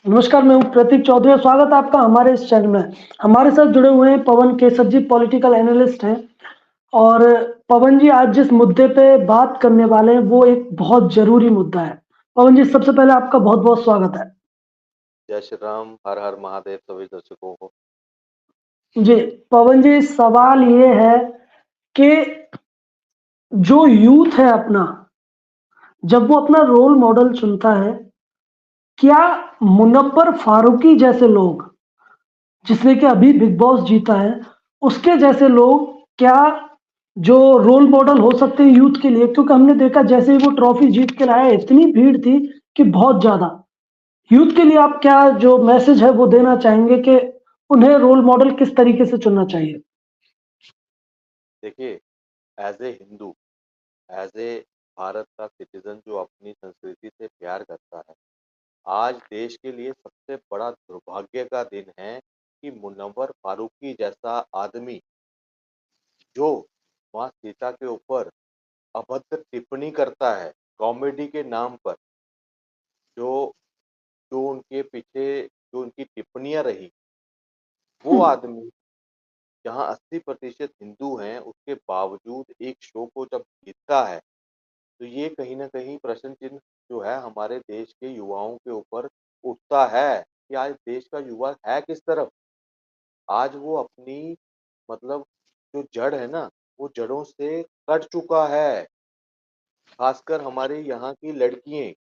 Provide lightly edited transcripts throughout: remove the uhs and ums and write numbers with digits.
नमस्कार, मैं हूँ प्रतीक चौधरी और स्वागत है आपका हमारे इस चैनल में। हमारे साथ जुड़े हुए हैं पवन केसर जी, पॉलिटिकल एनालिस्ट हैं। और पवन जी आज जिस मुद्दे पे बात करने वाले हैं वो एक बहुत जरूरी मुद्दा है। पवन जी, सबसे पहले आपका बहुत बहुत स्वागत है। जय श्री राम, हर हर महादेव सभी दर्शकों को। जी, पवन जी, सवाल ये है कि जो यूथ है अपना, जब वो अपना रोल मॉडल चुनता है, क्या मुनव्वर फारूकी जैसे लोग, जिसने कि अभी बिग बॉस जीता है, उसके जैसे लोग क्या जो रोल मॉडल हो सकते हैं यूथ के लिए? क्योंकि हमने देखा जैसे ही वो ट्रॉफी जीत के लाया, इतनी भीड़ थी कि बहुत ज्यादा। यूथ के लिए आप क्या जो मैसेज है वो देना चाहेंगे कि उन्हें रोल मॉडल किस तरीके से चुनना चाहिए? देखिए, as a Hindu, as a Bharat का सिटीजन जो अपनी संस्कृति से प्यार करता है, आज देश के लिए सबसे बड़ा दुर्भाग्य का दिन है कि मुनव्वर फारूकी जैसा आदमी जो माँ सीता के ऊपर अभद्र टिप्पणी करता है कॉमेडी के नाम पर, जो जो उनके पीछे जो उनकी टिप्पणियां रही, वो हम्म, आदमी जहाँ 80% हिंदू हैं उसके बावजूद एक शो को जब जीतता है, तो ये कहीं न कहीं प्रश्न चिन्ह जो है हमारे देश के युवाओं के ऊपर उठता है कि आज देश का युवा है किस तरफ? आज वो अपनी मतलब जो जड़ है ना, वो जड़ों से कट चुका है। ख़ासकर हमारे यहाँ की लड़कियाँ, जी।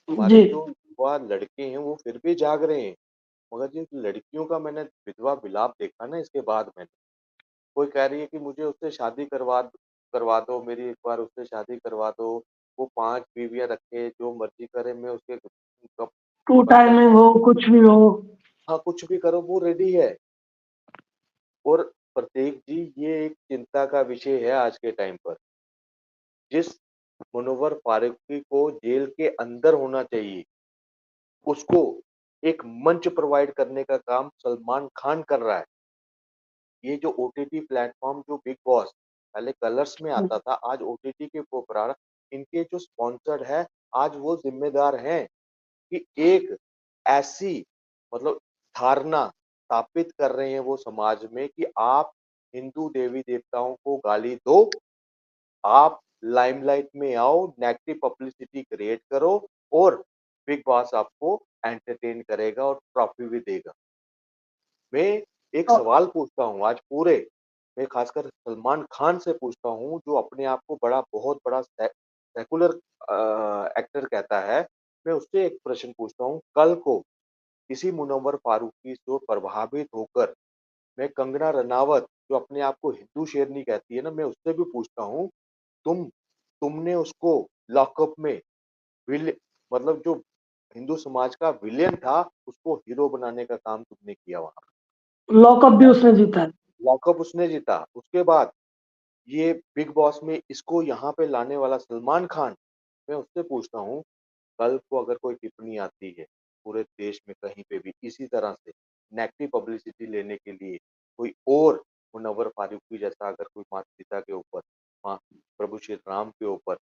हमारे जो युवा लड़के हैं वो फिर भी जाग रहे हैं। मगर जिन लड़कियों का मैंने विधवा विलाप देखा ना इसके बाद मैंने, कोई कह रही है कि मुझे उससे शादी करवा दो, मेरी एक बार उससे शादी करवा दो। वो 5 बीवियाँ रखे, जो मर्ज़ी करे, मैं उसके कप टू मतलब टाइमिंग हो, कुछ भी हो। हाँ, कुछ भी करो वो रेडी है। और प्रत्येक जी, ये एक चिंता का विषय है आज के टाइम पर। जिस मुनव्वर फारूकी को जेल के अंदर होना चाहिए, उसको एक मंच प्रोवाइड करने का काम सलमान खान कर रहा है। ये जो ओटीटी प्लेटफ़ॉर्म जो बिग बॉस पहले कलर्स में आता था, आज ओटीटी के ऊपर इनके जो स्पॉन्सर्ड है, आज वो ज़िम्मेदार हैं कि एक ऐसी मतलब धारणा स्थापित कर रहे हैं वो समाज में कि आप हिंदू देवी-देवताओं को गाली दो, आप लाइमलाइट में आओ, नेगेटिव पब्लिसिटी क्रिएट करो और बिग बॉस आपको एंटरटेन करेगा और ट्रॉफी भी देगा। मैं एक अ, सवाल पूछता हूँ आज पूरे मैं खासकर सलमान खान से पूछता हूँ जो अपने आप को बहुत बड़ा सेकुलर एक्टर कहता है। मैं उससे एक प्रश्न पूछता हूँ, कल को किसी मुनव्वर फारूकी से प्रभावित होकर मैं कंगना रनावत जो अपने आप को हिंदू शेरनी कहती है ना, मैं उससे भी पूछता हूँ, तुम तुमने उसको लॉकअप में विल मतलब जो हिंदू समाज का विलेन था, उसको हीरो बनाने का काम तुमने किया वहाँ। लॉकअप भी उसने जीता है। लॉकअप उसने जीता। उसके बाद ये बिग बॉस में इसको यहाँ पे लाने वाला सलमान खान, मैं उससे पूछता हूँ, कल को अगर कोई टिप्पणी आती है, पूरे देश में कहीं पे भी इसी तरह से नेगेटिव पब्लिसिटी लेने के लिए कोई और मुनव्वर फारूकी जैसा अगर कोई माता पिता के ऊपर, माँ प्रभु श्री राम के ऊपर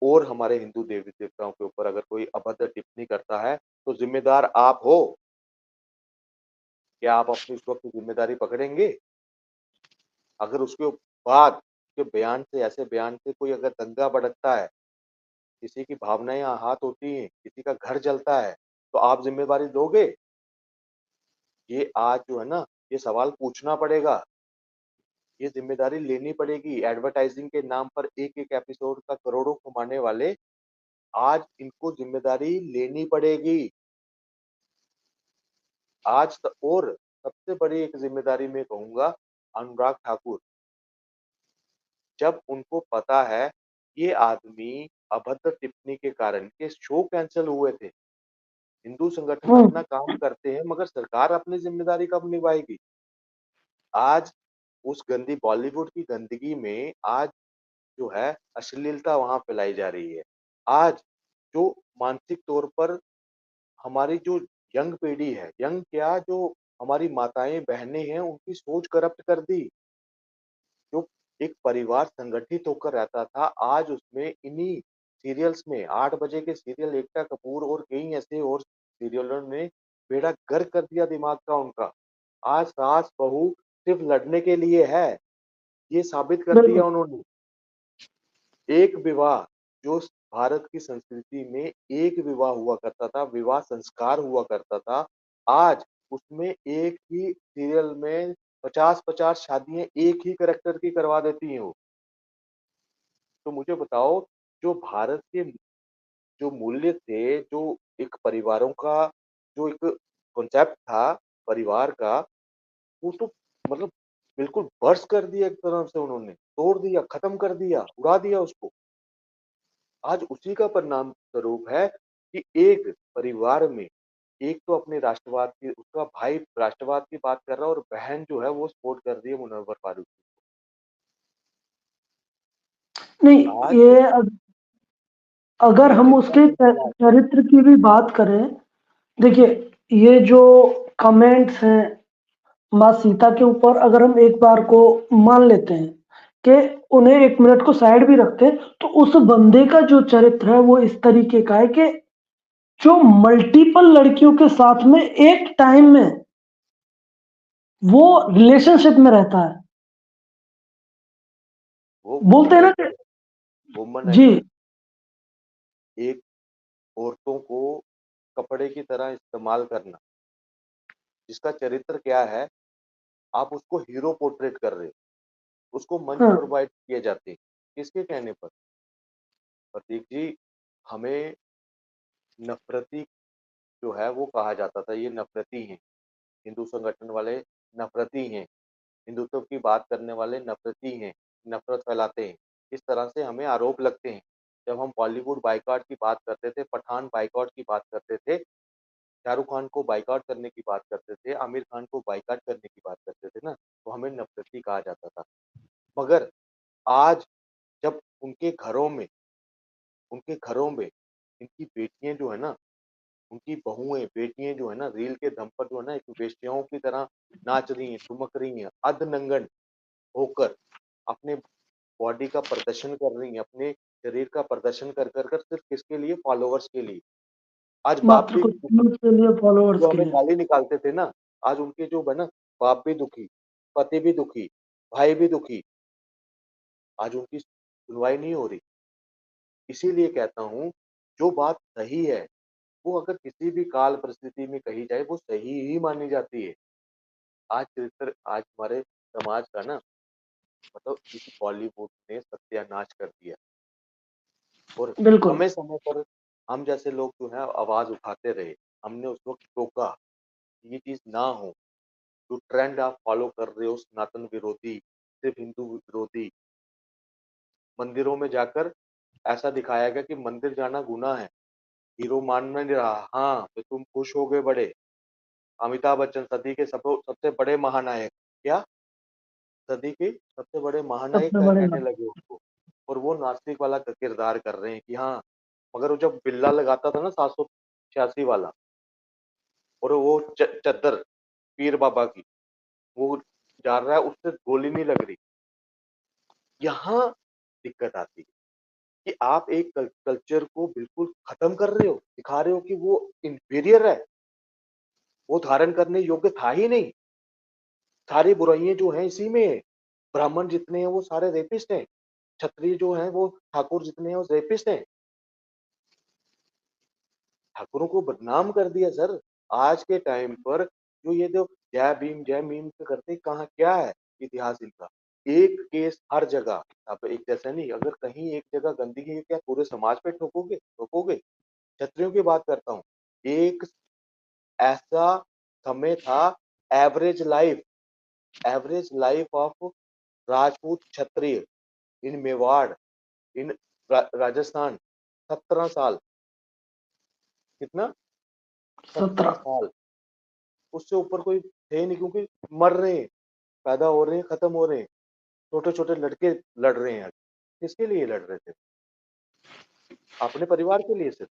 और हमारे हिंदू देवी-देवताओं के ऊपर अगर कोई अभद्र टिप्पणी करता है, तो ज़िम्मेदार आप हो। क्या आप अपनी उस वक़्त ज़िम्मेदारी पकड़ेंगे? अगर उसके बाद के बयान से ऐसे बयान से कोई अगर दंगा भड़कता है, किसी की भावनाएँ आहत होती हैं, किसी का घर जलता है, तो आप ज़िम्मेवारी लोगे? ये आज जो है ना, ये सवाल पूछना पड़ेगा, ये ज़िम्मेदारी लेनी पड़ेगी। एडवर्टाइज़िंग के नाम पर एक-एक एपिसोड का करोड़ों कमाने वाले, आज इनको ज़िम्मेदारी लेनी पड़ेगी। आज त और सबसे बड़ी एक ज़िम्मेदारी मैं कहूँगा, अनुराग ठाकुर, जब उनको पता है, ये आदमी अभद्र टिप्पणी के कारण ये शो कैंसल हुए थे। हिंदू संगठन अपना हम्म। काम करते हैं, मगर सरकार अपनी ज़िम्मेदारी कब निभाएगी? आज उस गंदी बॉलीवुड की गंदगी में आज जो है अश्लीलता वहाँ फैलाई जा रही है। आज जो मानसिक तौर पर हमारी जो यंग पीढ़ी है, यंग क्या जो हमारी माताएँ, बहनें हैं, उनकी सोच करप्ट कर दी। जो एक परिवार संगठित होकर रहता था, आज उसमें इन्हीं सीरियल्स में 8 बजे के सीरियल एकता कपूर और बेड़ा गर्क कर दिया दिमाग का उनका। आज सास-बहू सिर्फ़ लड़ने के लिए है, ये साबित कर बिल्कुल। दिया उन्होंने। एक विवाह जो भारत की संस्कृति में एक विवाह हुआ करता था, विवाह संस्कार हुआ करता था, आज उसमें एक ही सीरियल में 50-50 शादियाँ एक ही कैरेक्टर की करवा देती हैं वो। तो मुझे बताओ, जो भारत के जो मूल्य थे, जो एक परिवारों का जो एक कॉन्सेप्ट था परिवार का, वो तो मतलब बिल्कुल बर्स्ट कर दिया एक तरह से उन्होंने, तोड़ दिया, खत्म कर दिया, उड़ा दिया उसको। आज उसी का परिणाम स्वरूप है कि एक परिवार में एक तो अपने राष्ट्रवाद की उसका भाई राष्ट्रवाद की बात कर रहा है और बहन जो है वो सपोर्ट कर रही है मुनव्वर फारूकी। नहीं, आज ये अगर ये हम चिंता उसके की बात है। चरित्र की भी बात करें, देखिए, ये जो कमेंट्स हैं माँ सीता के ऊपर, अगर हम एक बार को मान लेते हैं कि उन्हें 1 मिनट को साइड भी रखते हैं, तो उस बंदे का जो चरित्र है वो इस तरीके का है कि जो मल्टीपल लड़कियों के साथ में एक टाइम में वो रिलेशनशिप में रहता है। वो बोलते हैं ना कि जी, वुमनाइजेशन एक औरतों को कपड़े की तरह इस्तेमाल करना, जिसका चरित्र क्या है, आप उसको हीरो पोर्ट्रेट कर रहे हो, उसको मंच हाँ, प्रोवाइड किए जाते हैं। किसके कहने पर? प्रतीक जी, हमें नफ़रती जो है वो कहा जाता था, ये नफ़रती हैं, हिंदू संगठन वाले नफ़रती हैं, हिंदुत्व की बात करने वाले नफ़रती हैं, नफ़रत फैलाते हैं। इस तरह से हमें आरोप लगते हैं। जब हम बॉलीवुड बायकॉट की बात करते थे, पठान बायकॉट की बात करते थे, शाहरुख खान को बायकॉट करने की बात करते थे, आमिर खान को बायकॉट करने की बात करते थे ना, तो हमें नफ़रती कहा जाता था। मगर आज जब उनके घरों में इनकी बेटियाँ जो है ना, उनकी बहुएँ, बेटियाँ जो है ना, रील के दम पर जो है ना, एक वेश्याओं की तरह नाच रही हैं, ठुमक रही हैं, अर्धनंगन होकर अपने बॉडी का प्रदर्शन कर रही हैं, अपने शरीर का प्रदर्शन कर सिर्फ़ किसके लिए? फॉलोवर्स के लिए। आज बाप मात्र भी कुछ दुखी, व्यूज के लिए, फॉलोअर्स जो के हमें लिए। गाली निकालते थे ना, आज उनके जो है ना, बाप भी दुखी, पति भी दुखी, भाई भी दुखी, आज उनकी सुनवाई नहीं हो रही। इसीलिए कहता हूँ, जो बात सही है, वो अगर किसी भी काल परिस्थिति में कही जाए, वो सही ही मानी जाती है। आज हमारे समाज का ना मतलब इस बॉलीवुड ने सत्यानाश कर दिया और बिल्कुल। समय-समय पर हम जैसे लोग जो है आवाज़ उठाते रहे। हमने उस वक़्त टोका, कि ये चीज़ ना हो। जो ट्रेंड आप फ़ॉलो कर रहे हो सनातन विरोधी, सिर्फ़ हिंदू विरोधी, मंदिरों में जाकर ऐसा दिखाया गया कि मंदिर जाना गुनाह है। हीरो मान नहीं रहा, हाँ, तो तुम खुश हो गए बड़े। अमिताभ बच्चन सदी के सबसे बड़े महानायक। क्या? सदी के सबसे बड़े महानायक सबसे बड़े कहने नाम। लगे उसको और वो नास्तिक वाला किरदार कर रहे हैं कि हाँ, मगर वो जब बिल्ला लगाता था ना 786 वाला और वो चद्दर पीर बाबा की, वो जा रहा है उससे गोली नहीं लग रही। यहाँ दिक्कत आती है कि आप एक कल्चर को बिल्कुल खत्म कर रहे हो, दिखा रहे हो कि वो इंफीरियर है, वो धारण करने योग्य था ही नहीं। सारी बुराइयाँ जो हैं इसी में है। ब्राह्मण जितने हैं वो सारे रेपिस्ट हैं, क्षत्रिय जो हैं वो ठाकुर जितने हैं वो रेपिस्ट हैं। ठाकुरों को बदनाम कर दिया सर। आज के टाइम पर जो ये जो जय भीम से करते कहाँ क्या है इतिहास इनका? एक केस हर जगह, अब एक जैसा नहीं, अगर कहीं एक जगह गंदगी है क्या पूरे समाज पे ठोकोगे? ठोकोगे? क्षत्रियों की बात करता हूँ। एक ऐसा समय था average life average life of Rajput Kshatriya in Mewar, in Rajasthan 17 साल, कितना? 17 17। साल। उससे ऊपर कोई थे ही नहीं क्योंकि मर रहे हैं, पैदा हो रहे हैं, खत्म हो रहे हैं। छोटे-छोटे लड़के लड़ रहे हैं। किसके लिए लड़ रहे थे? अपने परिवार के लिए सिर्फ,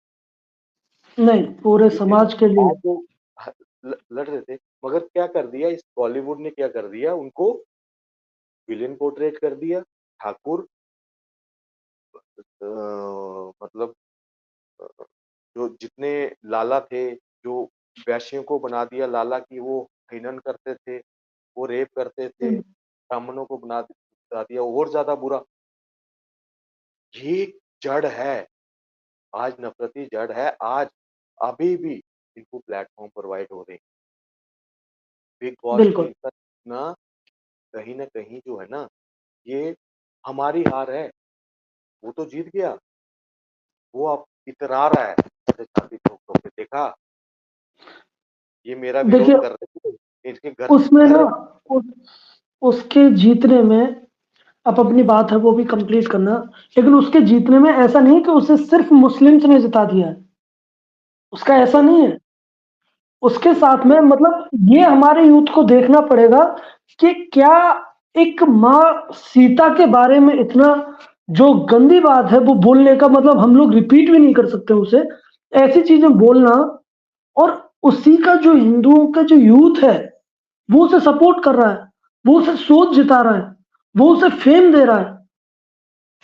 नहीं, पूरे ठीक है? समाज के लिए। आज जो ह ल लड़ रहे थे, मगर क्या कर दिया इस बॉलीवुड ने क्या कर दिया उनको विलेन पोर्ट्रेट कर दिया। ठाकुर मतलब जो जितने लाला थे, जो वैश्यों को बना दिया लाला कि वो हनन करते थे, वो रेप करते थे, हुँ, ब्राह्मणों को बता दिया और ज़्यादा बुरा। ये जड़ है, आज नफ़रती जड़ है, आज अभी भी इनको प्लेटफ़ॉर्म प्रोवाइड हो रहे हैं। बिग बॉस में बिल्कुल, इनका ना कहीं न कहीं जो है ना, ये हमारी हार है। वो तो जीत गया, वो अब इतरा रहा है, ऐसे छाती ठोक-ठोक के, देखा ये मेरा विरोध देखिए कर रहे थे, इनके घर उसमें ना घर उस उसके जीतने में आप अपनी बात है वो भी कंप्लीट करना, लेकिन उसके जीतने में ऐसा नहीं है कि उसे सिर्फ़ मुस्लिम्स ने जिता दिया है, उसका ऐसा बिल्कुल, नहीं है। उसके साथ में बिल्कुल, मतलब ये हमारे यूथ को देखना पड़ेगा कि क्या एक माँ सीता के बारे में इतना जो गंदी बात है वो बोलने का मतलब हम लोग रिपीट भी नहीं कर सकते उसे। ऐसी चीज़ें बोलना और उसी का जो हिंदुओं का जो यूथ है, वो उसे सपोर्ट कर रहा है, वो उसे सोच जिता रहा है, वो उसे फेम दे रहा है।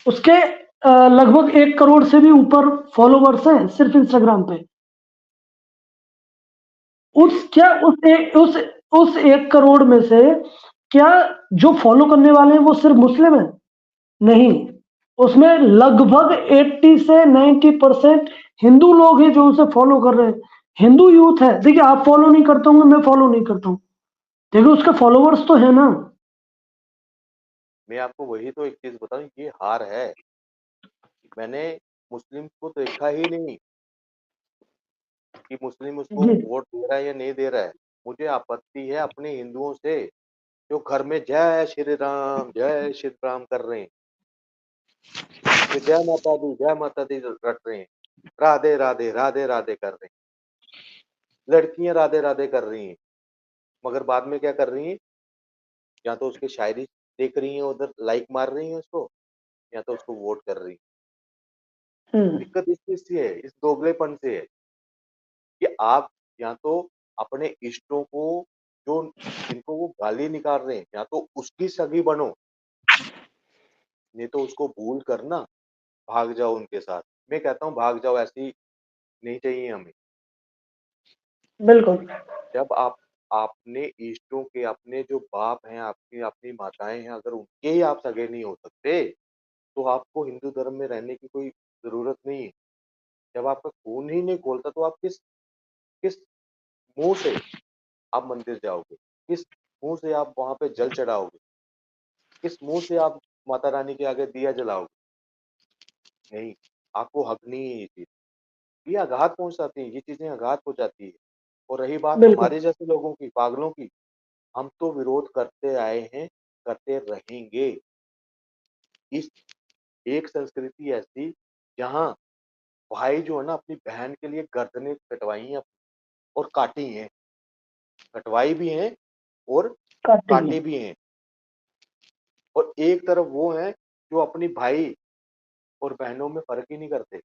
उसके लगभग 1 करोड़ से भी ऊपर फॉलोवर्स हैं सिर्फ़ इंस्टाग्राम पे। उस ये क्या उस 1 करोड़ में से क्या जो फॉलो करने वाले हैं वो सिर्फ मुस्लिम हैं? नहीं, उसमें लगभग 80 से 90% हिंदू लोग हैं जो उसे फॉलो कर रहे हैं। हिंदू यूथ है। देखिए आप फॉलो नहीं करते होंगे, मैं फॉलो नहीं करता हूँ। देखिए उसके फॉलोवर्स तो है ना। मैं आपको वही तो एक चीज़ बताऊँ, ये हार है। मैंने मुस्लिम को देखा ही नहीं कि मुस्लिम उसको जी, वोट दे रहा है या नहीं दे रहा है। मुझे आपत्ति है अपने हिंदुओं से, जो घर में जय श्री राम कर रहे हैं। ये जय माता दी रट रहे हैं। राधे, राधे, राधे, राधे कर रहे हैं। लड़कियाँ राधे, राधे कर रही हैं, मगर बाद में क्या कर रही हैं? या तो उसकी शायरी देख रही हैं, उधर लाइक मार रही हैं उसको, या तो उसको वोट कर रही हैं। हुँ, दिक्कत इस चीज़ से है, इस दोगलेपन से है कि आप या तो अपने इष्टों को, जो जिनको वो गाली निकाल रहे हैं, या तो उसकी सगी बनो, नहीं तो उसको भूल कर ना भाग जाओ उनके साथ। मैं कहता हूँ भाग जाओ, ऐसी नहीं चाहिए हमें। बिल्कुल, जब आप अपने इष्टों के, अपने जो बाप हैं, आपकी अपनी माताएँ हैं, अगर उनके ही आप सगे नहीं हो सकते, तो आपको हिंदू धर्म में रहने की कोई ज़रूरत नहीं है। जब आपका खून ही नहीं खौलता, तो आप किस किस मुँह से आप मंदिर जाओगे? किस मुँह से आप वहाँ पे जल चढ़ाओगे? किस मुँह से आप माता रानी के आगे दिया जलाओगे? नहीं, आपको हक नहीं है ये चीज़। ये आघात पहुँचाती है, ये चीज़ें आघात पहुँचाती है। और रही बात बिल्कुल, हमारे जैसे लोगों की, पागलों की, हम तो विरोध करते आए हैं, करते रहेंगे। इस एक संस्कृति ऐसी, जहाँ भाई जो है ना अपनी बहन के लिए गर्दनें कटवाई हैं और काटी हैं, कटवाई भी हैं और काटे भी काटी हैं। भी हैं। और एक तरफ वो हैं जो अपनी भाई और बहनों में फ़र्क ही नहीं करते,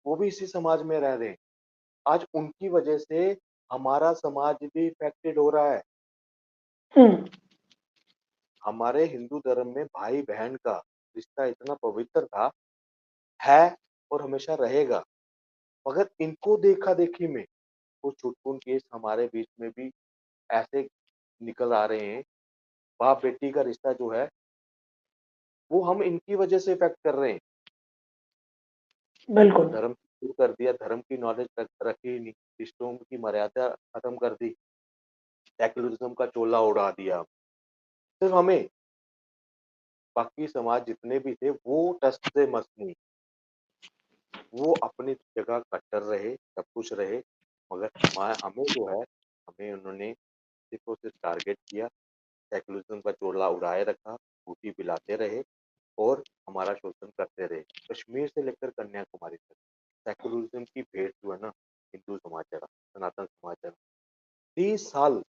वो भी इसी समाज में रह रहे हैं। आज उनकी वजह से हमारा समाज भी इफ़ेक्टेड हो रहा है। हुँ, हमारे हिंदू धर्म में भाई-बहन का रिश्ता इतना पवित्र था, है और हमेशा रहेगा। मगर इनको देखा-देखी में कुछ छुटपुन केस हमारे बीच में भी ऐसे निकल आ रहे हैं। बाप-बेटी का रिश्ता जो है, वो हम इनकी वजह से इफ़ेक्ट कर रहे हैं। बिल्कुल, धर्म शुरू कर दिया, धर्म की नॉलेज रखी ही नहीं, रिश्तों की मर्यादा खत्म कर दी, सेक्युलरिज़्म का चोला उड़ा दिया। सिर्फ हमें, बाकी समाज जितने भी थे वो टस से मस नहीं, वो अपनी जगह कट्टर रहे, सब कुछ रहे, मगर हमें जो है, हमें उन्होंने सिर्फ और सिर्फ टारगेट किया, सेक्युलरिज़्म का चोला उड़ाए रखा, रोटी पिलाते रहे और हमारा शोषण करते रहे। कश्मीर से लेकर कन्याकुमारी तक सेक्युलरिज़्म की भेंट जो है ना, हिंदू समाज चढ़ा, सनातन समाज चढ़ा। 30 साल,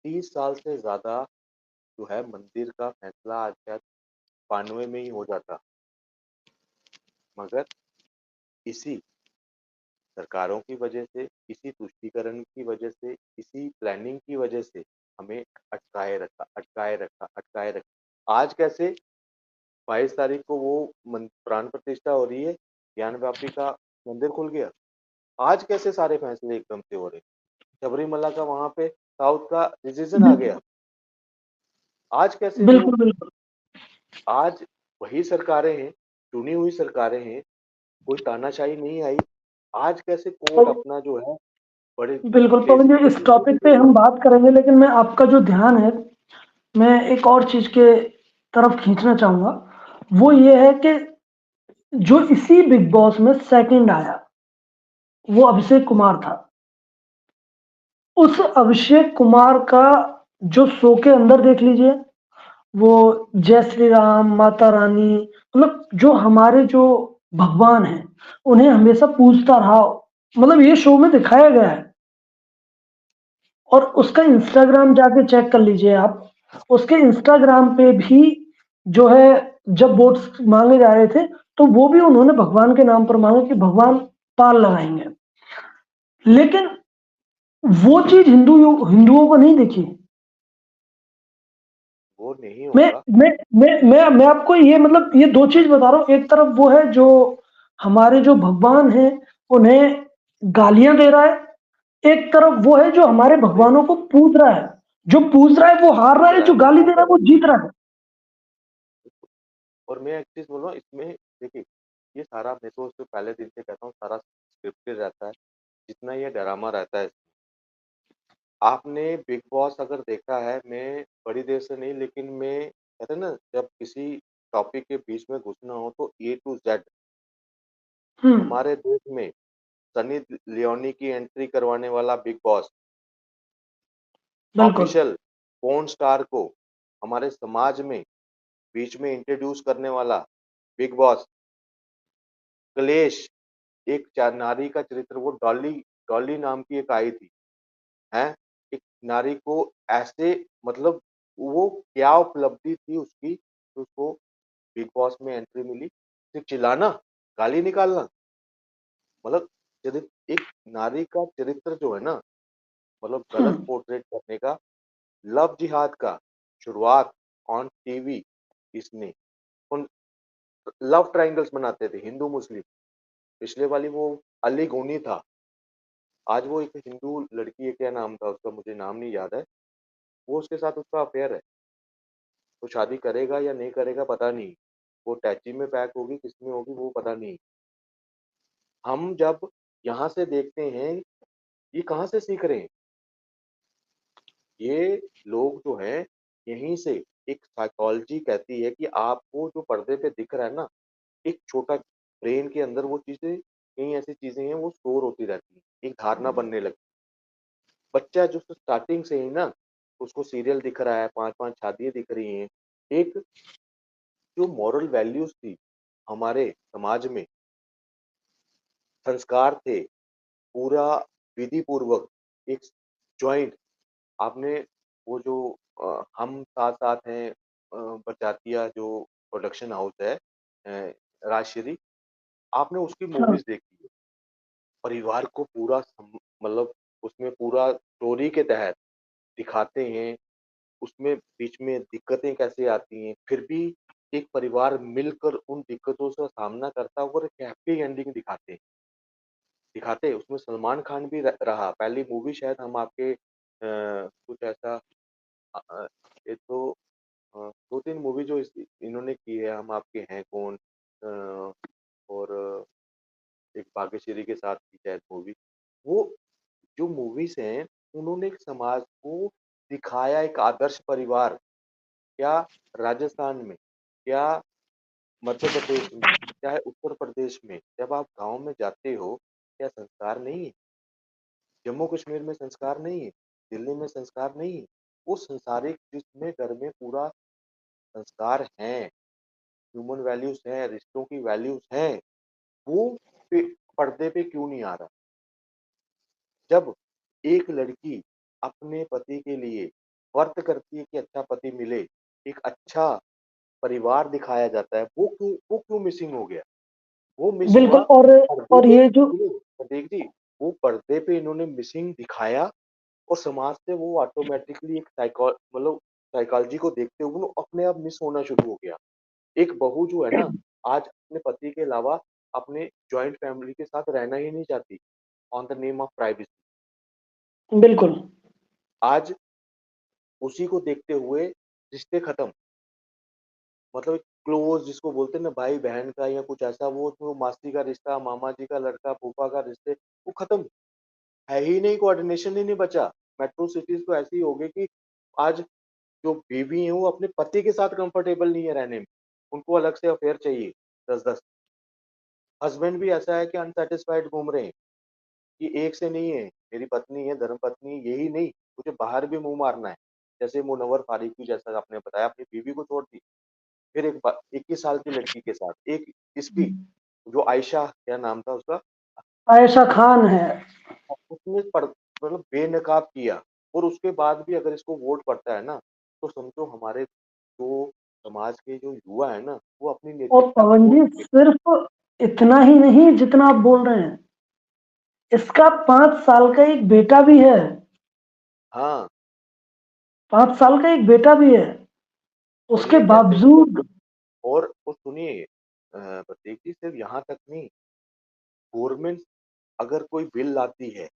30 साल से ज़्यादा जो है मंदिर का फैसला आज शायद 92 में ही हो जाता, मगर इसी सरकारों की वजह से, इसी तुष्टीकरण की वजह से, इसी प्लानिंग की वजह से हमें अटकाए रखा, अटकाए रखा, अटकाए रखा। आज कैसे 22 तारीख को वो प्राण प्रतिष्ठा हो रही है, ज्ञान व्यापी का मंदिर खुल गया। आज कैसे सारे फैसले एकदम से हो रहे हैं? सबरीमला का वहाँ पे साउथ का डिसीजन आ गया। आज कैसे वो बिल्कुल, बिल्कुल। आज वही सरकारें हैं, चुनी हुई सरकारें हैं, कोई तानाशाही नहीं आई। आज कैसे कोर्ट तो अपना जो है बड़े बिल्कुल पवन बेसिक जी, इस तरीके टॉपिक से पे हम जो बात करेंगे, लेकिन मैं आपका जो ध्यान है, मैं एक और चीज के तरफ खींचना चाहूंगा। वो ये है कि जो इसी बिग बॉस में सेकंड आया, वो अभिषेक कुमार था। उस अभिषेक कुमार का जो शो के अंदर देख लीजिए, वो जय श्री राम, माता रानी, मतलब जो हमारे जो भगवान हैं, उन्हें हमेशा पूजता रहा। मतलब ये शो में दिखाया गया है। और उसका इंस्टाग्राम जाके चेक कर लीजिए आप। उसके इंस्टाग्राम पे भी जो है, जब वोट्स मांगे जा रहे थे, तो वो भी उन्होंने भगवान के नाम पर मांगे कि भगवान पाल लगाएंगे। लेकिन वो चीज हिंदुओं को नहीं दिखी। वो नहीं मैं होगा। मैं आपको ये, मतलब ये दो चीज बता रहा हूँ। एक तरफ वो है जो हमारे जो भगवान हैं, उन्हें गालियां दे रहा है। एक तरफ वो है जो हमारे अरे भगवानों को पूज रहा है। जो पूज रहा है वो हार रहा पूछ है, रहा जो है, गाली दे हार रहा है रहा वो जीत रहा है। है। और मैं एक चीज बोल रहा हूँ इसमें, देखिए ये सारा, मैं तो उससे पहले दिन से कहता हूँ, सारा स्क्रिप्टेड रहता है, जितना ये ड्रामा रहता है। आपने बिग बॉस अगर देखा है, मैं बड़ी देर से नहीं, लेकिन मैं कहते हैं ना, जब किसी टॉपिक के बीच में घुसना हो तो ए टू जेड हम्म। हमारे देश में सनी लियोनी की एंट्री करवाने वाला बिग बॉस, बिल्कुल। ऑफिशियल पॉर्न स्टार को हमारे समाज में बीच में इंट्रोड्यूस करने वाला बिग बॉस, क्लेश, एक नारी का चरित्र, वो डॉली, डॉली नाम की एक आई थी, हैं, एक नारी को ऐसे, मतलब वो क्या उपलब्धि थी उसकी कि उसको बिग बॉस में एंट्री मिली। सिर्फ चिल्लाना, गाली निकालना, मतलब चरित्र, एक नारी का चरित्र जो है ना, मतलब गलत हम्म। पोर्ट्रेट करने का, लव जिहाद का शुरुआत ऑन टीवी इसने, उन लव ट्रायंगल्स बनाते थे हिंदू मुस्लिम। पिछले वाली वो अली गोनी था, आज वो एक हिंदू लड़की है, क्या नाम था उसका, मुझे नाम नहीं याद है, वो उसके साथ उसका अफेयर है। वो शादी करेगा या नहीं करेगा पता नहीं, वो टैची में पैक होगी, किस में होगी वो पता नहीं। हम जब यहाँ से देखते हैं, ये कहाँ से सीख रहे हैं? ये लोग जो हैं, यहीं से एक साइकोलॉजी कहती है कि आपको जो पर्दे पे दिख रहा है ना, एक छोटा ब्रेन के अंदर वो चीज़ें, कई ऐसी चीज़ें हैं वो स्टोर होती रहती हैं, एक धारणा बनने लगती है। बच्चा जो स्टार्टिंग से ही ना, उसको सीरियल दिख रहा है, 5-5 शादियाँ दिख रही हैं। एक जो मॉरल वैल्यूज़ थी हमारे समाज में, संस्कार थे, पूरा विधि पूर्वक एक जॉइंट, आपने वो जो हम साथ-साथ हैं, बरजातिया जो प्रोडक्शन हाउस है, राजश्री, आपने उसकी हाँ। मूवीज़ देखी है। परिवार को पूरा मतलब उसमें पूरा स्टोरी के तहत दिखाते हैं, उसमें बीच में दिक्कतें कैसे आती हैं, फिर भी एक परिवार मिलकर उन दिक्कतों का सामना करता है और एक हैप्पी एंडिंग दिखाते हैं। उसमें सलमान खान भी रहा, पहली मूवी शायद हम आपके कुछ ऐसा, अ अ, ये तो 2-3 मूवी जो इन्होंने की है, हम आपके हैं कौन, और एक भाग्यश्री के साथ की शायद मूवी। वो जो मूवीज़ हैं, उन्होंने एक समाज को दिखाया, एक आदर्श परिवार, क्या राजस्थान में, क्या मध्य प्रदेश में, चाहे उत्तर प्रदेश में, जब आप गाँव में जाते हो, क्या संस्कार नहीं है? जम्मू कश्मीर में संस्कार नहीं है? दिल्ली में संस्कार नहीं है? वो संसारिक जिसमें घर में पूरा संस्कार हैं, ह्यूमन वैल्यूज़ हैं, रिश्तों की वैल्यूज़ हैं, वो पे पर्दे पे क्यों नहीं आ रहा? जब एक लड़की अपने पति के लिए व्रत करती है कि अच्छा पति मिले, एक अच्छा परिवार दिखाया जाता है, वो क्यों मिसिंग हो गया? वो मिस बिल्कुल। हुआ पर्दे और पे, ये जो सुनिए प्रतीक जी, वो पर्दे पे इन्होंने मिसिंग दिखाया, और समाज से वो ऑटोमैटिकली एक मतलब साइकोलॉजी को देखते हुए वो अपने आप मिस होना शुरू हो गया। एक बहू जो है ना, आज अपने पति के अलावा अपने जॉइंट फैमिली के साथ रहना ही नहीं चाहती, on the name of privacy. बिल्कुल। आज उसी को देखते हुए रिश्ते खत्म, मतलब एक क्लोज जिसको बोलते हैं ना भाई बहन का या कुछ ऐसा, वो तो मासी का रिश्ता, मामा जी का लड़का, फूफा का रिश्ते, वो खत्म, है ही नहीं, कोऑर्डिनेशन ही नहीं बचा। मेट्रो सिटीज तो ऐसी हो गई कि आज जो बीवी है वो अपने पति के साथ कंफर्टेबल नहीं है रहने में, उनको अलग से अफेयर चाहिए 10-10। हस्बैंड भी ऐसा है कि अनसेटिस्फाइड घूम रहे हैं कि एक से नहीं है, मेरी पत्नी है, धर्मपत्नी, यही नहीं, मुझे बाहर भी मुँह मारना है। जैसे मुनव्वर फारूकी जैसा आपने बताया, अपनी बीवी को छोड़ दी, फिर एक 21 साल की लड़की के साथ, एक इसकी जो आयशा क्या नाम था उसका, आयशा खान है। उसने मतलब बेनकाब किया, और उसके बाद भी अगर इसको वोट पड़ता है ना, तो समझो हमारे जो समाज के जो युवा है ना, वो अपनी और नैतिकता पवन खो जी चुके हैं। सिर्फ इतना ही नहीं जितना आप बोल रहे हैं, इसका 5 साल का एक बेटा भी है। हाँ, 5 साल का एक बेटा भी है, और उसके ये कहते हैं कि, बावजूद। और सुनिए प्रतीक जी, सिर्फ यहाँ तक नहीं, गवर्नमेंट अगर कोई बिल लाती है,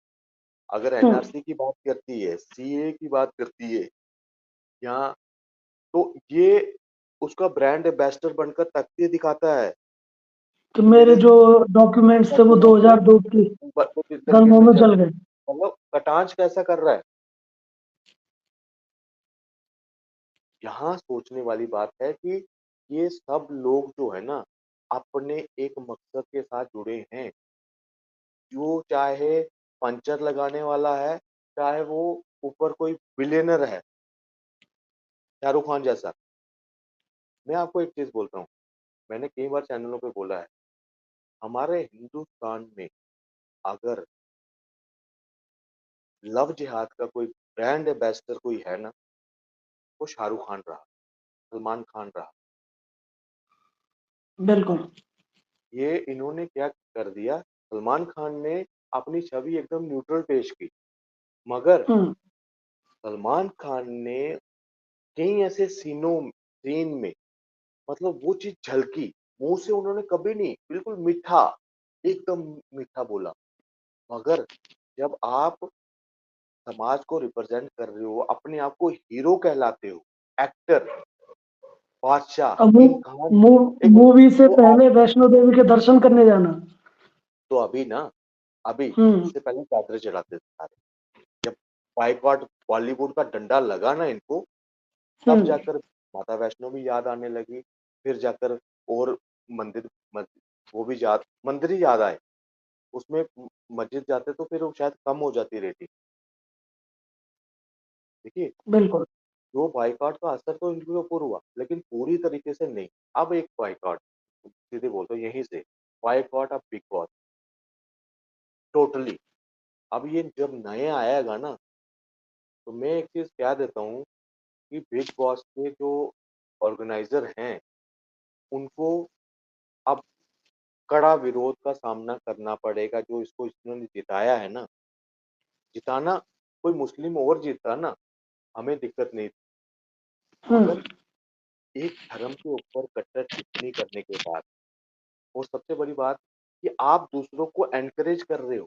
अगर हम्म, एनआरसी की बात करती है, सीए की बात करती है, या तो ये उसका ब्रांड एम्बेसडर बनकर तख्ती दिखाता है कि कि मेरे मेरे जो डॉक्यूमेंट्स थे वो डॉक्यूमेंट को 2002 की वो इस तरीके गनों से में चल, जल गए। मतलब कटांच कैसा कर रहा है। यहाँ सोचने वाली बात है कि ये सब लोग जो है ना, अपने एक मकसद के साथ जुड़े हैं, जो चाहे पंचर लगाने वाला है, चाहे वो ऊपर कोई बिलियनर है, शाहरुख खान जैसा। मैं आपको एक चीज बोलता हूँ, मैंने कई बार चैनलों पे बोला है, हमारे हिंदुस्तान में अगर लव जिहाद का कोई ब्रांड एम्बेसडर कोई है ना, वो शाहरुख खान रहा, सलमान खान रहा। बिल्कुल। ये इन्होंने क्या कर दिया, सलमान खान ने अपनी छवि एकदम न्यूट्रल पेश की, मगर हम्म, सलमान खान ने कई ऐसे सीन में, मतलब वो चीज झलकी, मुंह से उन्होंने कभी नहीं, बिल्कुल मीठा, एकदम मीठा बोला, मगर जब आप समाज को रिप्रेजेंट कर रहे हो, अपने आप को हीरो कहलाते हो, एक्टर, बादशाह, अब किंग खान, एक मिनट, मूवी से तो आप, पहले वैष्णो देवी के दर्शन करने जाना। तो अभी ना, अभी हम्म, इससे पहले चादरें चढ़ाते थे सारे, जब बाइकॉट बॉलीवुड का डंडा लगा ना इनको, तब हम्म, जाकर माता वैष्णो भी याद आने लगी, फिर जाकर और मंदिर, मस्जिद, वो भी याद, मंदिर ही याद आए, उसमें मस्जिद जाते तो फिर वो शायद कम हो जाती रेटिंग। देखिए, बिल्कुल। जो बाइकॉट का असर तो इनके ऊपर हुआ, लेकिन पूरी तरीके से नहीं। अब एक बाइकॉट, सीधे बोलते हो यहीं से, बाइकॉट अब बिग बॉस, टोटली। अब ये जब नए आएगा ना, तो मैं एक चीज कह देता हूँ कि बिग बॉस के जो ऑर्गेनाइजर हैं, उनको अब कड़ा विरोध का सामना करना पड़ेगा। जो इसको इन्होंने जिताया है ना, जिताना, कोई मुस्लिम और जीता ना, हमें दिक्कत नहीं थी, हम्म, मगर एक धर्म के ऊपर कट्टर टिप्पणी करने के बाद, और सबसे बड़ी बात कि आप दूसरों को एनकरेज कर रहे हो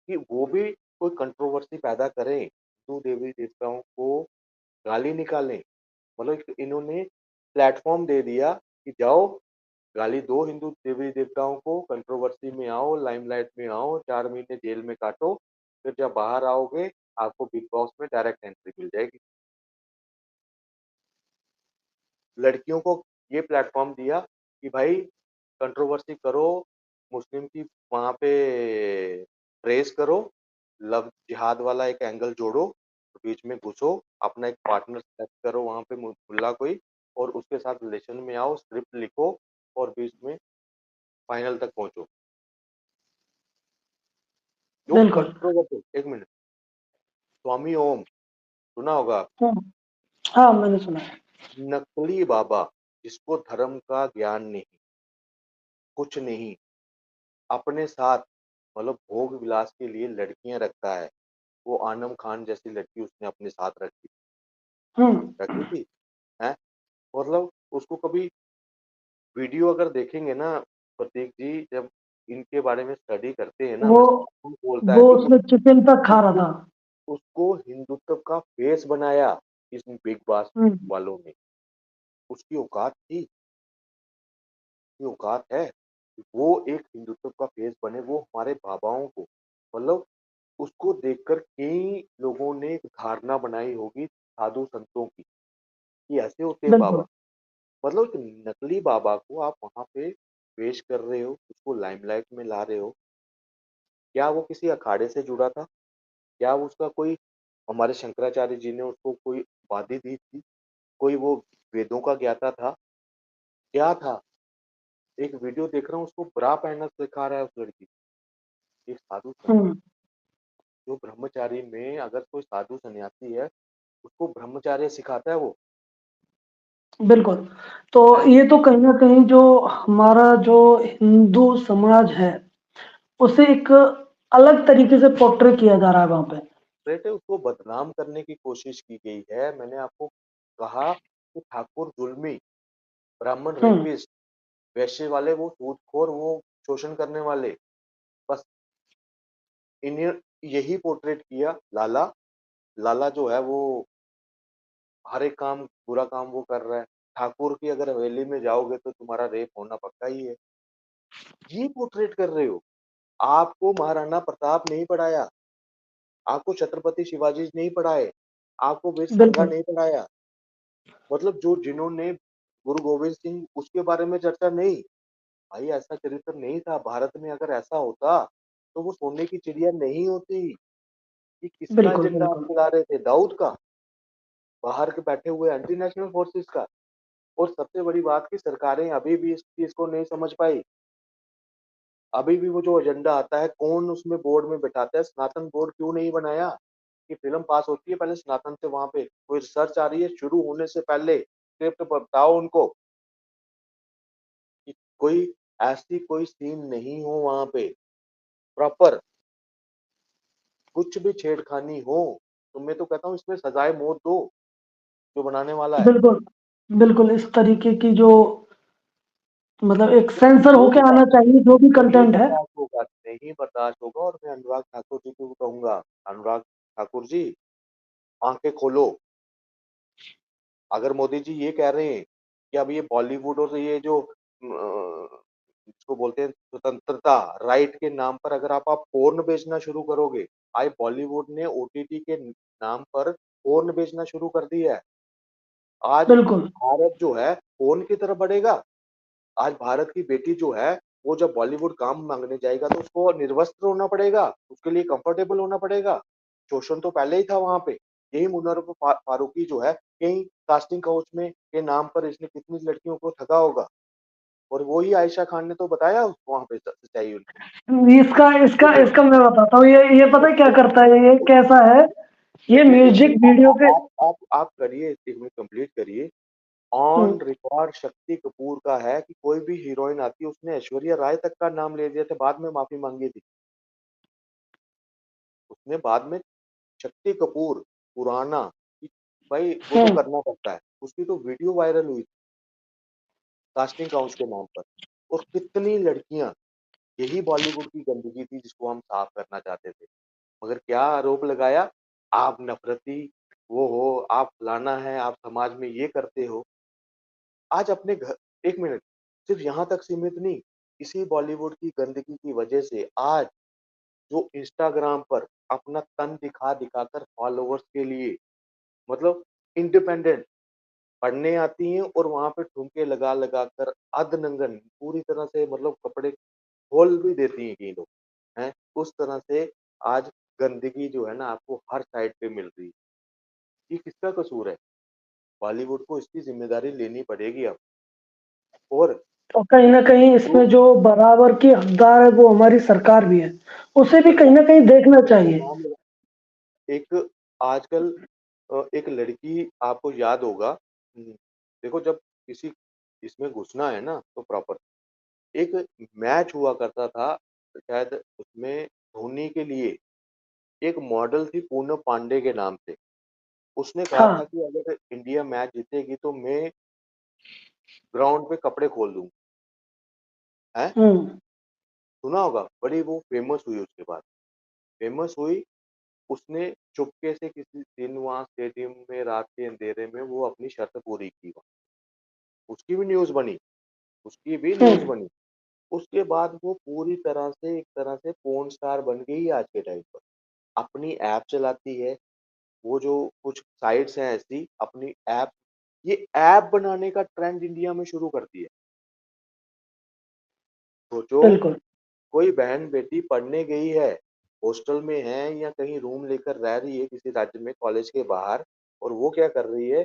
कि वो भी कोई कंट्रोवर्सी पैदा करें, हिंदू देवी देवताओं को गाली निकालें, मतलब इन्होंने प्लेटफॉर्म दे दिया कि जाओ, गाली दो हिंदू देवी देवताओं को, कंट्रोवर्सी में आओ, लाइमलाइट में आओ, 4 महीने जेल में काटो, फिर जब बाहर आओगे आपको बिग बॉस में डायरेक्ट एंट्री मिल जाएगी। लड़कियों को ये प्लेटफॉर्म दिया कि भाई कंट्रोवर्सी करो, मुस्लिम की वहां पे प्रेस करो, लव जिहाद वाला एक एंगल जोड़ो, बीच में घुसो, अपना एक पार्टनर सेलेक्ट करो वहां पे मुल्ला कोई, और उसके साथ रिलेशन में आओ, स्क्रिप्ट लिखो, और बीच में फाइनल तक पहुंचो। जो बिल्कुल। कंट्रोवर्सी, एक मिनट, स्वामी ओम सुना होगा, हम्म, हाँ, मैंने सुना है। नकली बाबा, जिसको धर्म का ज्ञान नहीं, कुछ नहीं, अपने साथ मतलब भोग विलास के लिए लड़कियां रखता है। वो आनम खान जैसी लड़की उसने अपने साथ हम्म, रखी थी, हैं, मतलब उसको कभी वीडियो अगर देखेंगे ना प्रतीक जी, जब इनके बारे में स्टडी करते हैं ना, वो मैं बोलता है वो कि उसमें चिकन तक खा रहा उसको था। उसको हिंदुत्व का फेस बनाया इस बिग बॉस हुँ, वालों ने। उसकी औकात थी, उसकी औकात है। वो एक हिंदुत्व का फेस बने, वो हमारे बाबाओं को मतलब उसको देखकर कई लोगों ने एक धारणा बनाई होगी साधु संतों की, कि ऐसे होते हैं बिल्कुल, बाबा। मतलब एक नकली बाबा को आप वहाँ पे पेश कर रहे हो, उसको लाइमलाइट में ला रहे हो। क्या वो किसी अखाड़े से जुड़ा था? क्या उसका कोई हमारे शंकराचार्य जी ने उसको कोई उपाधि दी थी? कोई वो वेदों का ज्ञाता था? क्या था? एक वीडियो देख रहा हूँ उसको ब्रा पहनना सिखा रहा है उस लड़की को। एक साधु संत हुँ, जो ब्रह्मचारी में अगर कोई साधु सन्यासी है, उसको ब्रह्मचर्य सिखाता है वो, बिल्कुल। तो हैं? ये तो कहीं न कहीं जो हमारा जो हिंदू समाज है, उसे एक अलग तरीके से पोर्ट्रे किया जा रहा है वहाँ पे। बेटे उसको बदनाम करने की कोशिश की गई है। मैंने आपको कहा कि ठाकुर जुल्मी, ब्राह्मण हुँ, रेपिस्ट, वैश्य वाले वो सूदखोर, वो शोषण करने वाले, बस इन्हें यही पोर्ट्रेट किया। लाला, लाला जो है वो हर एक काम बुरा काम वो कर रहा है। ठाकुर की अगर हवेली में जाओगे तो तुम्हारा रेप होना पक्का ही है। ये पोर्ट्रेट कर रहे हो। आपको महाराणा प्रताप नहीं पढ़ाया, आपको छत्रपति शिवाजी नहीं पढ़ाए, आपको वीर सांगा बिल्कुल, नहीं पढ़ाया। मतलब जो जिन्होंने गुरु गोविंद सिंह उसके बारे में चर्चा नहीं। भाई ऐसा चरित्र नहीं था भारत में। अगर ऐसा होता तो वो सोने की चिड़िया नहीं होती। कि किसका बिल्कुल, एजेंडा आप बिल्कुल, चला रहे थे? दाऊद का, बाहर के बैठे हुए एंटी नेशनल फोर्सेस का। और सबसे बड़ी बात की सरकारें अभी भी इस चीज को नहीं समझ पाई। अभी भी वो जो एजेंडा आता है कौन उसमें बोर्ड में बैठाता है? सनातन बोर्ड क्यों नहीं बनाया? कि फिल्म पास होती है पहले सनातन से वहां पे कोई रिसर्च आ रही है शुरू होने से पहले स्क्रिप्ट बताओ उनको कि कोई ऐसी कोई सीन नहीं हो वहां पे प्रॉपर। कुछ भी छेड़खानी हो तो मैं तो कहता हूँ इसमें सजाए मौत दो जो बनाने वाला है। बिल्कुल, बिल्कुल इस तरीके की जो मतलब एक वो सेंसर वो होके बता आना चाहिए जो भी नहीं कंटेंट है। बर्दाश्त होगा, नहीं बर्दाश्त होगा। और मैं अनुराग ठाकुर जी को कहूंगा, अनुराग ठाकुर जी आंखें खोलो। अगर मोदी जी ये कह रहे हैं कि अब ये बॉलीवुड और ये जो जिसको बोलते हैं स्वतंत्रता राइट के नाम पर अगर आप पोर्न बेचना शुरू करोगे। आज बॉलीवुड ने ओटीटी के नाम पर पोर्न बेचना शुरू कर दिया है। आज बिल्कुल, भारत जो है पोर्न की तरफ बढ़ेगा। आज भारत की बेटी जो है वो जब बॉलीवुड काम मांगने जाएगा तो उसको निर्वस्त्र होना पड़ेगा, उसके लिए कंफर्टेबल होना पड़ेगा। शोषण तो पहले ही था वहां पे। यही मुनव्वर फारूकी जो है कहीं कास्टिंग काउच में के नाम पर इसने कितनी लड़कियों को ठगा होगा। और वही आयशा खान ने तो बताया उसको वहां पे सच्चाई उनकी। इसका इसका देखो इसका मैं बताता हूँ, ये पता है क्या करता है, ये कैसा है, ये देखो म्यूजिक वीडियो के आप करिए, एक मिनट कंप्लीट करिए। हुँ, ऑन रिकॉर्ड शक्ति कपूर का है कि कोई भी हीरोइन आती है उसने ऐश्वर्या राय तक का नाम ले लिया था, बाद में माफी मांगी थी। उसने बाद में शक्ति कपूर पुराना कि भाई वो हुँ, तो करना पड़ता है। उसकी तो वीडियो वायरल हुई थी कास्टिंग काउच के नाम पर। और कितनी लड़कियां, यही बॉलीवुड की गंदगी थी जिसको हम साफ करना चाहते थे। मगर क्या आरोप लगाया? आप नफरती वो हो, आप फलाना है, आप समाज में ये करते हो। आज अपने घर, एक मिनट, सिर्फ यहाँ तक सीमित नहीं। इसी बॉलीवुड की गंदगी की वजह से आज जो इंस्टाग्राम पर अपना तन दिखा दिखाकर फॉलोवर्स के लिए मतलब इंडिपेंडेंट पढ़ने आती हैं और वहां पे ठुमके लगा लगा कर अधनंगन पूरी तरह से मतलब कपड़े खोल भी देती हैं कई लोग हैं। उस तरह से आज गंदगी जो है ना आपको हर साइड पे मिल रही है। ये किसका कसूर है? बॉलीवुड को इसकी जिम्मेदारी लेनी पड़ेगी अब। और और कहीं न कहीं जो इसमें जो बराबर की हकदार है वो हमारी सरकार भी है। उसे भी कहीं सरकार न कहीं देखना का चाहिए। नाम एक आजकल एक लड़की आपको याद होगा। देखो जब किसी इसमें घुसना है ना तो प्रॉपर एक मैच हुआ करता था शायद उसमें धोनी के लिए एक मॉडल थी पूनम पांडे के नाम से। उसने कहा हाँ, था कि अगर इंडिया मैच जीतेगी तो मैं ग्राउंड पे कपड़े खोल दूंगी। हैं? हुँ, सुना होगा, बड़ी वो फेमस हुई उसके बाद। फेमस हुई, उसने चुपके से किसी दिन वहाँ स्टेडियम में रात के अंधेरे में वो अपनी शर्त पूरी की वहाँ। उसकी भी न्यूज़ बनी, उसकी भी न्यूज़ हुँ, बनी। उसके बाद वो पूरी तरह से एक तरह से पोर्न स्टार बन गई है आज के टाइम पर। अपनी ऐप चलाती है, वो जो कुछ साइट्स हैं ऐसी, अपनी ऐप, ये ऐप बनाने का ट्रेंड इंडिया में शुरू कर दिया। सोचो, बिल्कुल, कोई बहन-बेटी पढ़ने गई है, हॉस्टल में है या कहीं रूम लेकर रह रही है किसी राज्य में कॉलेज के बाहर, और वो क्या कर रही है,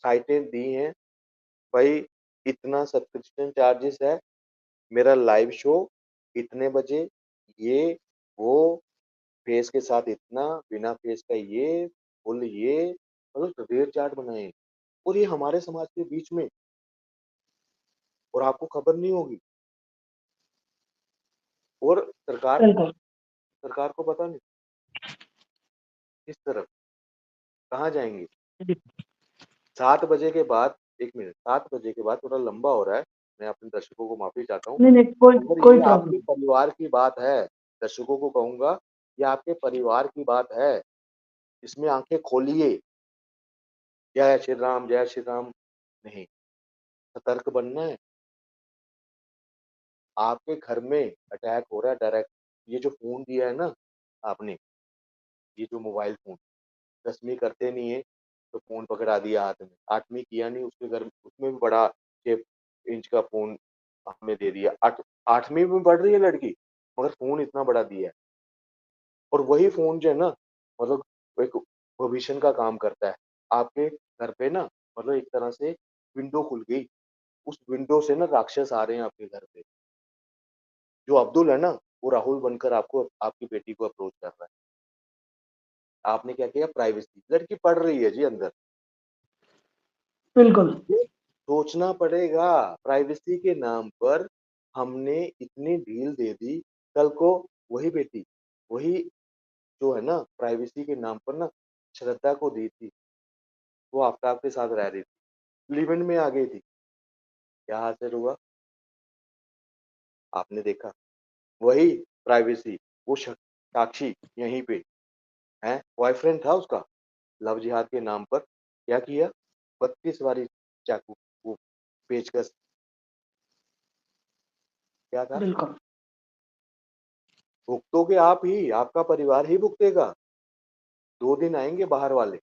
साइटें दी हैं, भाई इतना सब्सक्रिप्शन चार्जेस है, मेरा लाइव शो इतने बजे, ये, वो, फेस के साथ इतना, बिना फेस का ये, फुल ये, मतलब रेट चार्ट बनाए। और ये हमारे समाज के बीच में, और आपको खबर नहीं होगी, और बिल्कुल। सरकार को पता नहीं किस तरफ, कहाँ जाएँगे। जी। 7 बजे के बाद, 1 मिनट, 7 बजे के बाद थोड़ा लंबा हो रहा है, मैं अपने दर्शकों को माफ़ी चाहता हूँ। नहीं, नहीं, कोई मगर कोई ये प्रॉब्लम आपके नहीं। परिवार की बात है, दर्शकों को कहूँगा, ये आपके परिवार की बात है, इसमें आँखें खोलिए। जय श्री राम नहीं, सतर्क बनना है। आपके घर में अटैक हो रहा है डायरेक्ट, ये जो फ़ोन दिया है ना आपने, ये जो मोबाइल फ़ोन, 10वीं करते नहीं है, तो फ़ोन पकड़ा दिया हाथ में, 8वीं किया नहीं, उसके घर उसमें भी बड़ा 6 इंच का फ़ोन हमें दे दिया। 8वीं में पढ़ रही है लड़की, मगर फ़ोन इतना बड़ा दिया है। और वही फ़ोन जो है ना, मतलब एक भविष्य का काम करता है। आपके घर पे ना, मतलब एक तरह से विंडो खुल गई, उस विंडो से ना राक्षस आ रहे हैं आपके घर पे। जो अब्दुल है ना, वो राहुल बनकर आपको, आपकी बेटी को अप्रोच कर रहा है। आपने क्या किया, प्राइवेसी, लड़की पढ़ रही है जी अंदर। बिल्कुल, ये सोचना पड़ेगा, प्राइवेसी के नाम पर हमने इतनी ढील दे दी, कल को वही बेटी, वही जो है ना, प्राइवेसी के नाम पर ना, श्रद्धा को दी थी, वो आफ्ताब के साथ रह रही थी, लिव इन में आ गई थी, क्या हासिल हुआ? आपने देखा, वही प्राइवेसी, वो साक्षी यहीं पे है, बॉयफ्रेंड था उसका, लव जिहाद के नाम पर क्या किया, 32 बारी चाकू, वो पेचकस, क्या था, बिल्कुल, भुगतोगे आप ही, आपका परिवार ही भुगतेगा। 2 दिन आएँगे बाहर वाले,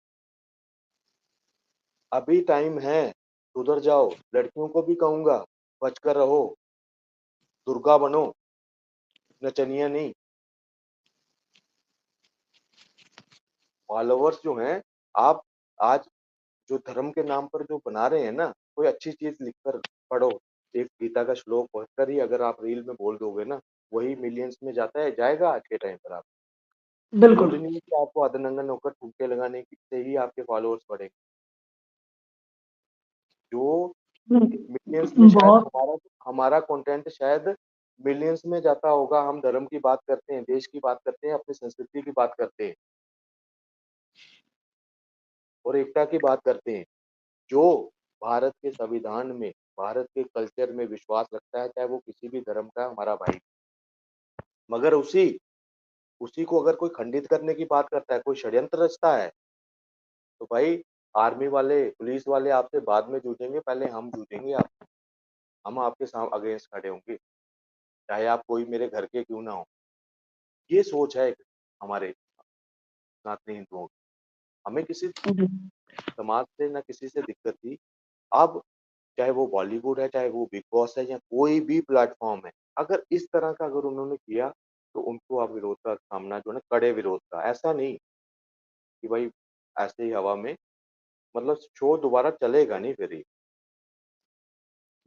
अभी टाइम है, सुधर जाओ। लड़कियों को भी कहूँगा, बच कर रहो, दुर्गा बनो, नचनिया नहीं। फॉलोवर्स जो हैं, आप आज जो धर्म के नाम पर जो बना रहे हैं ना, कोई अच्छी चीज़ लिख कर पढ़ो। एक गीता का श्लोक पढ़कर ही अगर आप रील में बोल दोगे ना, वही मिलियंस में जाता है, जाएगा आज के टाइम पर आप। बिल्कुल। ज़रूरी नहीं है कि आपको अधनंगन होकर ठुमके लगाने की से ही आपके फॉलोवर्स बढ़ेंगे। जो मिलियंस में शायद बहुत हमारा हमारा कंटेंट शायद मिलियंस में जाता होगा, हम धर्म की बात करते हैं, देश की बात करते हैं, अपनी संस्कृति की बात करते हैं और एकता की बात करते हैं। जो भारत के संविधान में, भारत के कल्चर में विश्वास रखता है, चाहे वो किसी भी धर्म का है, हमारा भाई। मगर उसी उसी को अगर कोई खंडित करने की बात करता है, कोई षड्यंत्र रचता है, तो भाई आर्मी वाले, पुलिस वाले आपसे बाद में जूझेंगे, पहले हम जूझेंगे आप, हम आपके अगेंस्ट खड़े होंगे, चाहे आप कोई मेरे घर के क्यों ना हो। ये सोच है हमारे सनातनी हिंदुओं की। हमें किसी जी, समाज से ना किसी से दिक्कत थी। अब चाहे वो बॉलीवुड है, चाहे वो बिग बॉस है या कोई भी प्लेटफ़ॉर्म है, अगर इस तरह का अगर उन्होंने किया, तो उनको आप विरोध का सामना जो है ना, कड़े विरोध का, ऐसा नहीं कि भाई ऐसे ही हवा में, मतलब शो दोबारा चलेगा नहीं फिर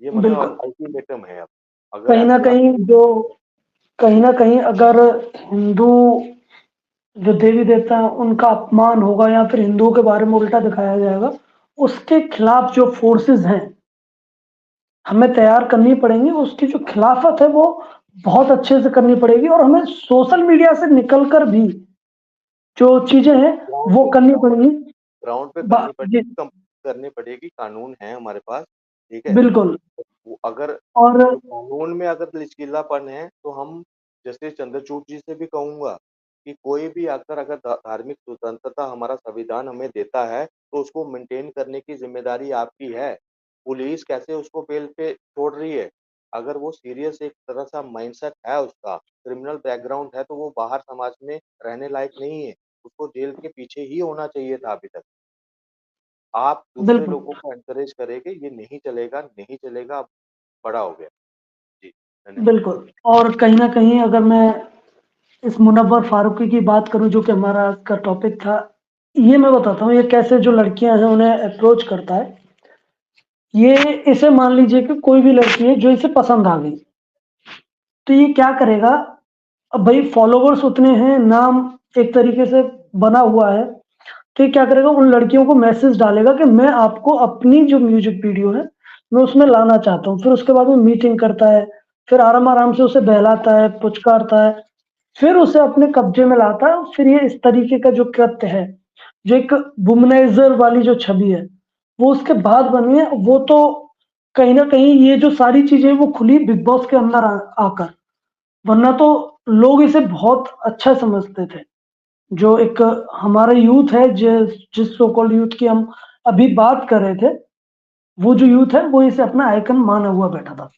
ये मतलब बिल्कुल। अल्टीमेटम है अब। अगर कहीं न ऐसे आप कहीं जो कहीं न कहीं अगर हिंदू जो देवी-देवता हैं, उनका अपमान होगा या फिर हिंदुओं के बारे में उल्टा दिखाया जाएगा, उसके खिलाफ जो फ़ोर्सेज़ हैं, हमें तैयार करनी पड़ेंगी। उसकी जो खिलाफ़त है, वो बहुत अच्छे से करनी पड़ेगी और हमें सोशल मीडिया से निकल कर भी जो चीज़ें हैं, वो करनी पड़ेंगी। ग्राउंड पे बा करनी जी, पड़ेगी, कम करनी पड़ेगी, कानून है हमारे पास, ठीक है? बिल्कुल, वो अगर और जो कानून में अगर लचीलापन है, तो हम जैसे चंद्रचूड़ जी से भी कहूँगा कि कोई भी अगर धार्मिक स्वतंत्रता हमारा संविधान हमें देता है, तो उसको मेंटेन करने की ज़िम्मेदारी आपकी है। पुलिस कैसे उसको बेल पे छोड़ रही है? अगर वो सीरियस एक तरह सा माइंडसेट है उसका, क्रिमिनल बैकग्राउंड है, तो वो बाहर समाज में रहने लायक नहीं है। उसको जेल के पीछे ही होना चाहिए था अभी तक। आप दूसरे बिल्कुल, लोगों को एनकरेज करेंगे, ये नहीं चलेगा, नहीं चलेगा, अब बड़ा हो गया। जी, धन्यवाद। बिल्कुल। और कहीं न कहीं अगर मैं इस मुनव्वर फारूकी की बात करूँ जो कि हमारा आज का टॉपिक था, ये मैं बताता हूँ ये कैसे जो लड़कियाँ हैं उन्हें अप्रोच करता है। ये इसे मान लीजिए कि कोई भी लड़की है जो इसे पसंद आ गई, तो ये क्या करेगा, अब भाई फॉलोवर्स उतने हैं, नाम एक तरीके से बना हुआ है, तो ये क्या करेगा उन लड़कियों को मैसेज डालेगा कि मैं आपको अपनी जो म्यूजिक वीडियो है, मैं उसमें लाना चाहता हूँ। फिर उसके बाद वो मीटिंग करता है, फिर आराम-आराम से उसे बहलाता है, पुचकारता है, फिर उसे अपने कब्जे में लाता है। फिर ये इस तरीके का जो कृत्य है, जो एक वुमनाइज़र वाली जो छवि है, वो उसके बाद बनी है। वो तो कहीं न कहीं ये जो सारी चीज़ें वो खुली बिग बॉस के अंदर आकर, वरना तो लोग इसे बहुत अच्छा समझते थे। जो एक हमारा यूथ है, जिस सो कॉल्ड यूथ की हम अभी बात कर रहे थे, वो जो यूथ है वो इसे अपना आइकन माना हुआ बैठा था।